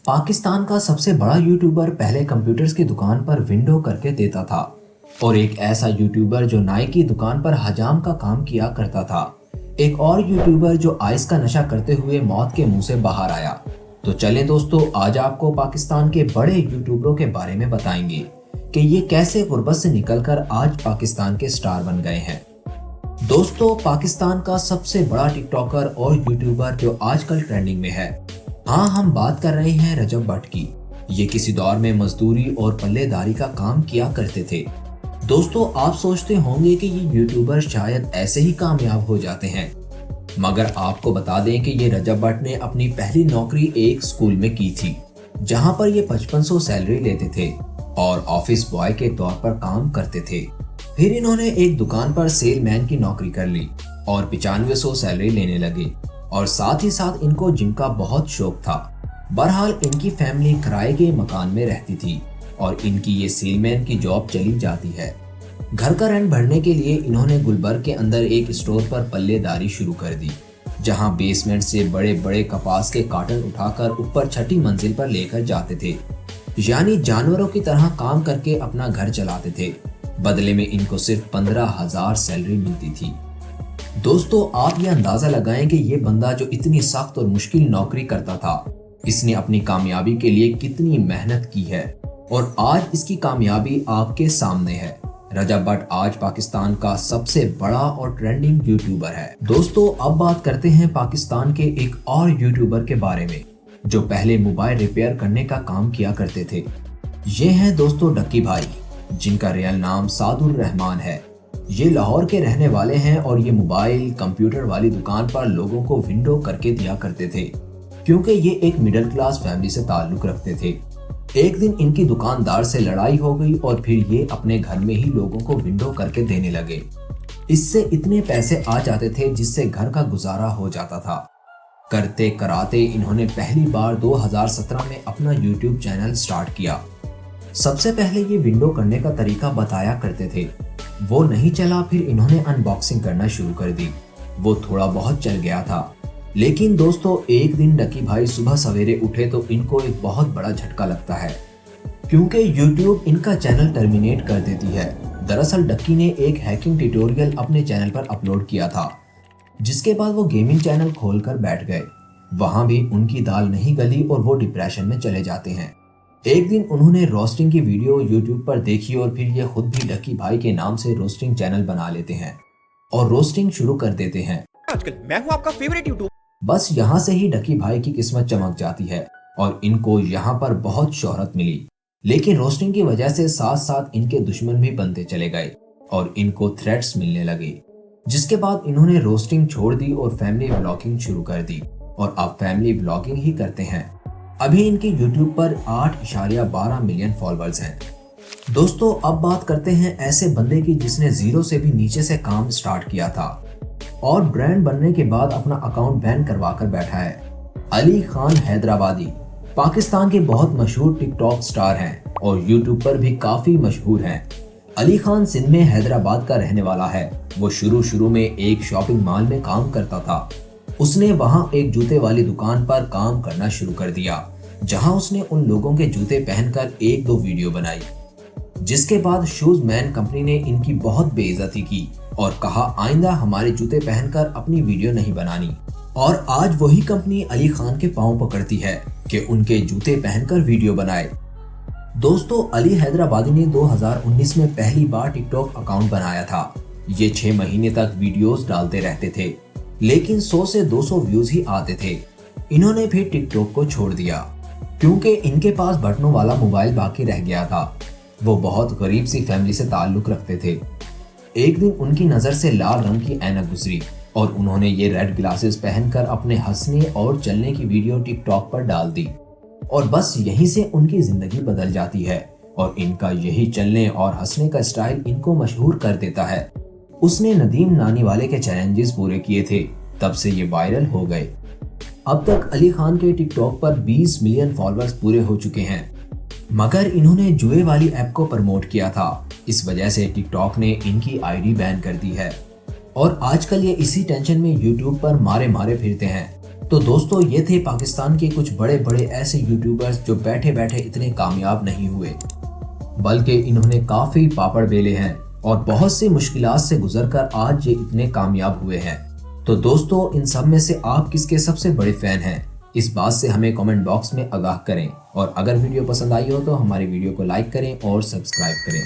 पाकिस्तान का सबसे बड़ा यूट्यूबर पहले कंप्यूटर्स की दुकान पर विंडो करके देता था और एक ऐसा यूट्यूबर जो नाई की दुकान पर हजाम का काम किया करता था। एक और यूट्यूबर जो आइस का नशा करते हुए मौत के मुंह से बाहर आया। तो चले दोस्तों, आज आपको पाकिस्तान के बड़े यूट्यूबरों के बारे में बताएंगे कि ये कैसे गुर्बत से निकलकर आज पाकिस्तान के स्टार बन गए हैं। दोस्तों, पाकिस्तान का सबसे बड़ा टिकटॉकर और यूट्यूबर जो आजकल ट्रेंडिंग में है, हाँ, हम बात कर रहे हैं रजब भट्ट की। ये किसी दौर में मजदूरी और पल्लेदारी का काम किया करते थे। दोस्तों, आप सोचते होंगे कि ये यूट्यूबर शायद ऐसे ही कामयाब हो जाते हैं, मगर आपको बता दें कि ये रजब भट्ट ने अपनी पहली नौकरी एक स्कूल में की थी, जहां पर ये 5500 सैलरी लेते थे और ऑफिस बॉय के तौर पर काम करते थे। फिर इन्होंने एक दुकान पर सेलमैन की नौकरी कर ली और 9500 सैलरी लेने लगे और साथ ही साथ इनको जिम का बहुत शौक था। बहरहाल इनकी फैमिली किराए के मकान में रहती थी और इनकी ये सेलमैन की जॉब चली जाती है। घर का रेंट भरने के लिए इन्होंने गुलबर्ग के अंदर एक स्टोर पर पल्लेदारी शुरू कर दी, जहां बेसमेंट से बड़े बड़े कपास के कार्टन उठाकर ऊपर छठी मंजिल पर लेकर जाते थे, यानी जानवरों की तरह काम करके अपना घर चलाते थे। बदले में इनको सिर्फ 15,000 सैलरी मिलती थी। दोस्तों, आप ये अंदाजा लगाएं कि ये बंदा जो इतनी सख्त और मुश्किल नौकरी करता था, इसने अपनी कामयाबी के लिए कितनी मेहनत की है और आज इसकी कामयाबी आपके सामने है। रजब भट्ट आज पाकिस्तान का सबसे बड़ा और ट्रेंडिंग यूट्यूबर है। दोस्तों, अब बात करते हैं पाकिस्तान के एक और यूट्यूबर के बारे में जो पहले मोबाइल रिपेयर करने का काम किया करते थे। ये हैं दोस्तों डक्की भाई, जिनका रियल नाम सादुर रहमान है। ये लाहौर के रहने वाले हैं और ये मोबाइल कंप्यूटर वाली दुकान पर लोगों को विंडो करके दिया करते थे, क्योंकि ये एक मिडिल क्लास फैमिली से ताल्लुक रखते थे। एक दिन इनकी दुकानदार से लड़ाई हो गई और फिर ये अपने घर में ही लोगों को विंडो करके देने लगे। इससे इतने पैसे आ जाते थे जिससे घर का गुजारा हो जाता था। करते कराते इन्होंने पहली बार 2017 में अपना यूट्यूब चैनल स्टार्ट किया। सबसे पहले ये विंडो करने का तरीका बताया करते थे, वो नहीं चला। फिर इन्होंने अनबॉक्सिंग करना शुरू कर दी, वो थोड़ा बहुत चल गया था। लेकिन दोस्तों, एक दिन डक्की भाई सुबह सवेरे उठे तो इनको एक बहुत बड़ा झटका लगता है, क्योंकि यूट्यूब इनका चैनल टर्मिनेट कर देती है। दरअसल डक्की ने एक हैकिंग ट्यूटोरियल अपने चैनल पर अपलोड किया था, जिसके बाद वो गेमिंग चैनल खोलकर बैठ गए। वहां भी उनकी दाल नहीं गली और वो डिप्रेशन में चले जाते हैं। एक दिन उन्होंने रोस्टिंग की वीडियो यूट्यूब पर देखी और फिर ये खुद भी डक्की भाई के नाम से रोस्टिंग चैनल बना लेते हैं और रोस्टिंग शुरू कर देते हैं। आजकल मैं हूं आपका फेवरेट यूट्यूब। बस यहाँ से ही डक्की भाई की किस्मत चमक जाती है और इनको यहाँ पर बहुत शोहरत मिली। लेकिन रोस्टिंग की वजह से साथ साथ इनके दुश्मन भी बनते चले गए और इनको थ्रेट्स मिलने लगे, जिसके बाद इन्होंने रोस्टिंग छोड़ दी और फैमिली व्लॉगिंग शुरू कर दी और अब फैमिली व्लॉगिंग ही करते हैं। अभी इनके YouTube पर 8.12 मिलियन फॉलोअर्स हैं। दोस्तों, अब बात करते हैं ऐसे बंदे की जिसने जीरो से भी नीचे से काम स्टार्ट किया था और ब्रांड बनने के बाद अपना अकाउंट बैन करवा कर बैठा है। अली खान हैदराबादी पाकिस्तान के बहुत मशहूर टिकटॉक स्टार हैं और यूट्यूब पर भी काफी मशहूर हैं। अली खान सिंध में हैदराबाद का रहने वाला है। वो शुरू में एक शॉपिंग मॉल में काम करता था। उसने वहां एक जूते वाली दुकान पर काम करना शुरू कर दिया, जहां उसने उन लोगों के जूते पहनकर 1-2 वीडियो बनाई, जिसके बाद शूज मैन कंपनी ने इनकी बहुत बेइज्जती की और कहा आइंदा हमारे जूते पहनकर अपनी वीडियो नहीं बनानी। और आज वही कंपनी अली खान के पांव पकड़ती है कि उनके जूते पहनकर वीडियो बनाए। दोस्तों, अली हैदराबादी ने 2019 में पहली बार टिकटॉक अकाउंट बनाया था। ये 6 महीने तक वीडियोस डालते रहते थे, लेकिन 100 से 200 व्यूज ही आते थे। इन्होंने फिर टिकटॉक को छोड़ दिया क्योंकि इनके पास बटनों वाला मोबाइल बाकी रह गया था। वो बहुत गरीब सी फैमिली से ताल्लुक रखते थे। एक दिन उनकी नजर से लाल रंग की ऐनक गुजरी और उन्होंने ये रेड ग्लासेस पहनकर अपने हंसने और चलने की वीडियो टिकटॉक पर डाल दी और बस यहीं से उनकी जिंदगी बदल जाती है और इनका यही चलने और हंसने का स्टाइल इनको मशहूर कर देता है। उसने नदीम नानी वाले के चैलेंजेस पूरे किए थे, तब से ये वायरल हो गए। अब तक अली खान के टिकटॉक पर 20 मिलियन फॉलोअर्स पूरे हो चुके हैं, मगर इन्होंने जुए वाली ऐप को प्रमोट किया था। इस वजह से टिकटॉक ने इनकी आईडी बैन कर दी है और आजकल ये इसी टेंशन में यूट्यूब पर मारे फिरते हैं। तो दोस्तों ये थे पाकिस्तान के कुछ बड़े बड़े ऐसे यूट्यूबर्स जो बैठे बैठे इतने कामयाब नहीं हुए, बल्कि इन्होंने काफी पापड़ बेले हैं और बहुत सी मुश्किलात से गुजरकर आज ये इतने कामयाब हुए हैं। तो दोस्तों इन सब में से आप किसके सबसे बड़े फैन हैं, इस बात से हमें कमेंट बॉक्स में आगाह करें। और अगर वीडियो पसंद आई हो तो हमारी वीडियो को लाइक करें और सब्सक्राइब करें।